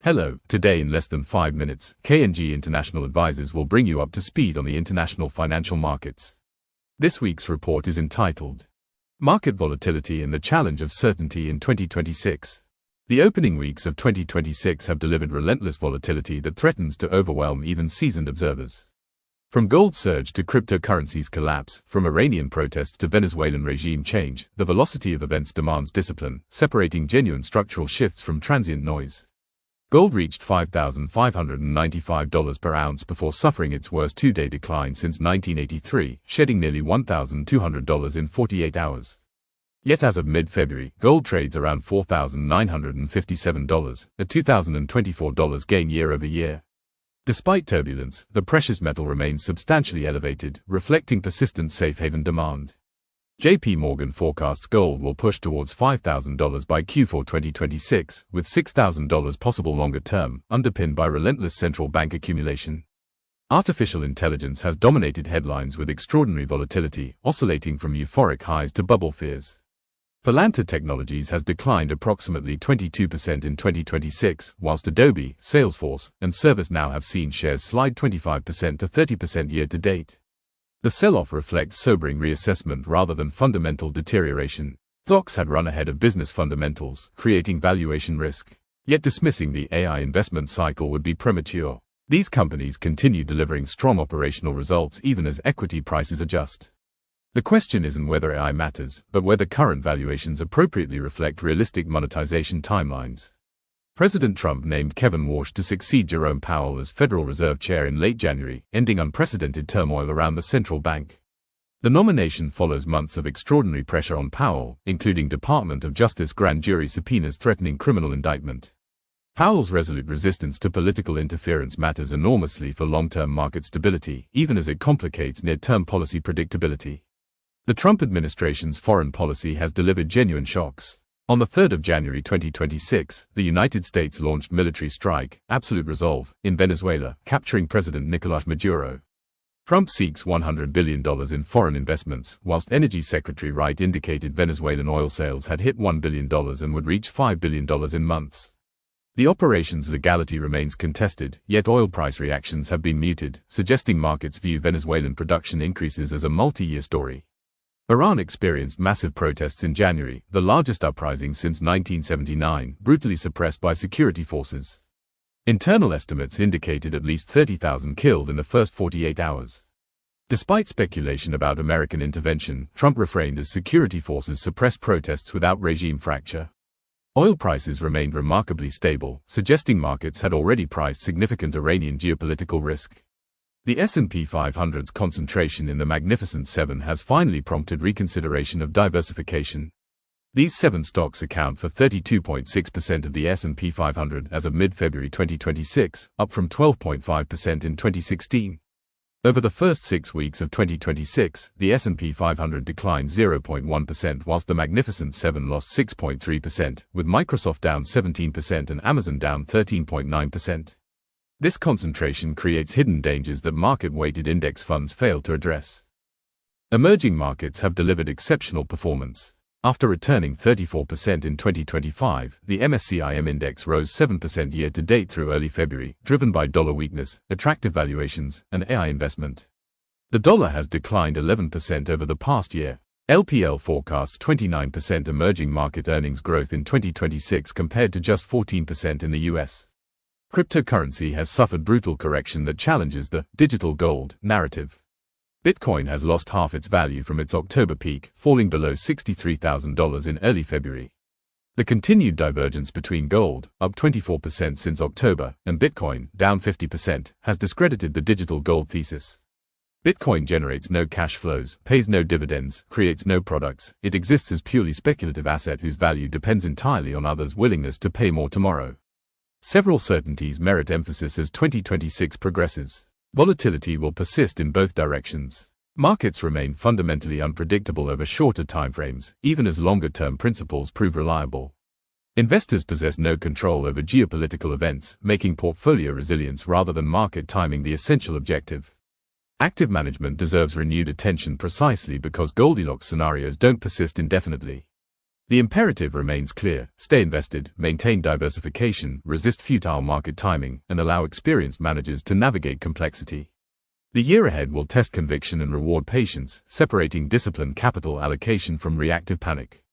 Hello, today in less than 5 minutes, K&G International Advisors will bring you up to speed on the international financial markets. This week's report is entitled, Market Volatility and the Challenge of Certainty in 2026. The opening weeks of 2026 have delivered relentless volatility that threatens to overwhelm even seasoned observers. From gold surge to cryptocurrencies collapse, from Iranian protests to Venezuelan regime change, the velocity of events demands discipline, separating genuine structural shifts from transient noise. Gold reached $5,595 per ounce before suffering its worst two-day decline since 1983, shedding nearly $1,200 in 48 hours. Yet as of mid-February, gold trades around $4,957, a $2,024 gain year-over-year. Despite turbulence, the precious metal remains substantially elevated, reflecting persistent safe haven demand. JP Morgan forecasts gold will push towards $5,000 by Q4 2026, with $6,000 possible longer term, underpinned by relentless central bank accumulation. Artificial intelligence has dominated headlines with extraordinary volatility, oscillating from euphoric highs to bubble fears. Palantir Technologies has declined approximately 22% in 2026, whilst Adobe, Salesforce, and ServiceNow have seen shares slide 25% to 30% year-to-date. The sell-off reflects sobering reassessment rather than fundamental deterioration. Stocks had run ahead of business fundamentals, creating valuation risk. Yet dismissing the AI investment cycle would be premature. These companies continue delivering strong operational results even as equity prices adjust. The question isn't whether AI matters, but whether current valuations appropriately reflect realistic monetization timelines. President Trump named Kevin Warsh to succeed Jerome Powell as Federal Reserve Chair in late January, ending unprecedented turmoil around the central bank. The nomination follows months of extraordinary pressure on Powell, including Department of Justice grand jury subpoenas threatening criminal indictment. Powell's resolute resistance to political interference matters enormously for long-term market stability, even as it complicates near-term policy predictability. The Trump administration's foreign policy has delivered genuine shocks. On the 3rd of January 2026, the United States launched military strike, Absolute Resolve, in Venezuela, capturing President Nicolás Maduro. Trump seeks $100 billion in foreign investments, whilst Energy Secretary Wright indicated Venezuelan oil sales had hit $1 billion and would reach $5 billion in months. The operation's legality remains contested, yet oil price reactions have been muted, suggesting markets view Venezuelan production increases as a multi-year story. Iran experienced massive protests in January, the largest uprising since 1979, brutally suppressed by security forces. Internal estimates indicated at least 30,000 killed in the first 48 hours. Despite speculation about American intervention, Trump refrained as security forces suppressed protests without regime fracture. Oil prices remained remarkably stable, suggesting markets had already priced significant Iranian geopolitical risk. The S&P 500's concentration in the Magnificent Seven has finally prompted reconsideration of diversification. These 7 stocks account for 32.6% of the S&P 500 as of mid-February 2026, up from 12.5% in 2016. Over the first 6 weeks of 2026, the S&P 500 declined 0.1%, whilst the Magnificent Seven lost 6.3%, with Microsoft down 17% and Amazon down 13.9%. This concentration creates hidden dangers that market-weighted index funds fail to address. Emerging markets have delivered exceptional performance. After returning 34% in 2025, the MSCI index rose 7% year-to-date through early February, driven by dollar weakness, attractive valuations, and AI investment. The dollar has declined 11% over the past year. LPL forecasts 29% emerging market earnings growth in 2026 compared to just 14% in the US. Cryptocurrency has suffered brutal correction that challenges the digital gold narrative. Bitcoin has lost half its value from its October peak, falling below $63,000 in early February. The continued divergence between gold, up 24% since October, and Bitcoin, down 50%, has discredited the digital gold thesis. Bitcoin generates no cash flows, pays no dividends, creates no products. It exists as purely speculative asset whose value depends entirely on others' willingness to pay more tomorrow. Several certainties merit emphasis as 2026 progresses. Volatility will persist in both directions. Markets remain fundamentally unpredictable over shorter timeframes, even as longer-term principles prove reliable. Investors possess no control over geopolitical events, making portfolio resilience rather than market timing the essential objective. Active management deserves renewed attention precisely because Goldilocks scenarios don't persist indefinitely. The imperative remains clear: stay invested, maintain diversification, resist futile market timing, and allow experienced managers to navigate complexity. The year ahead will test conviction and reward patience, separating disciplined capital allocation from reactive panic.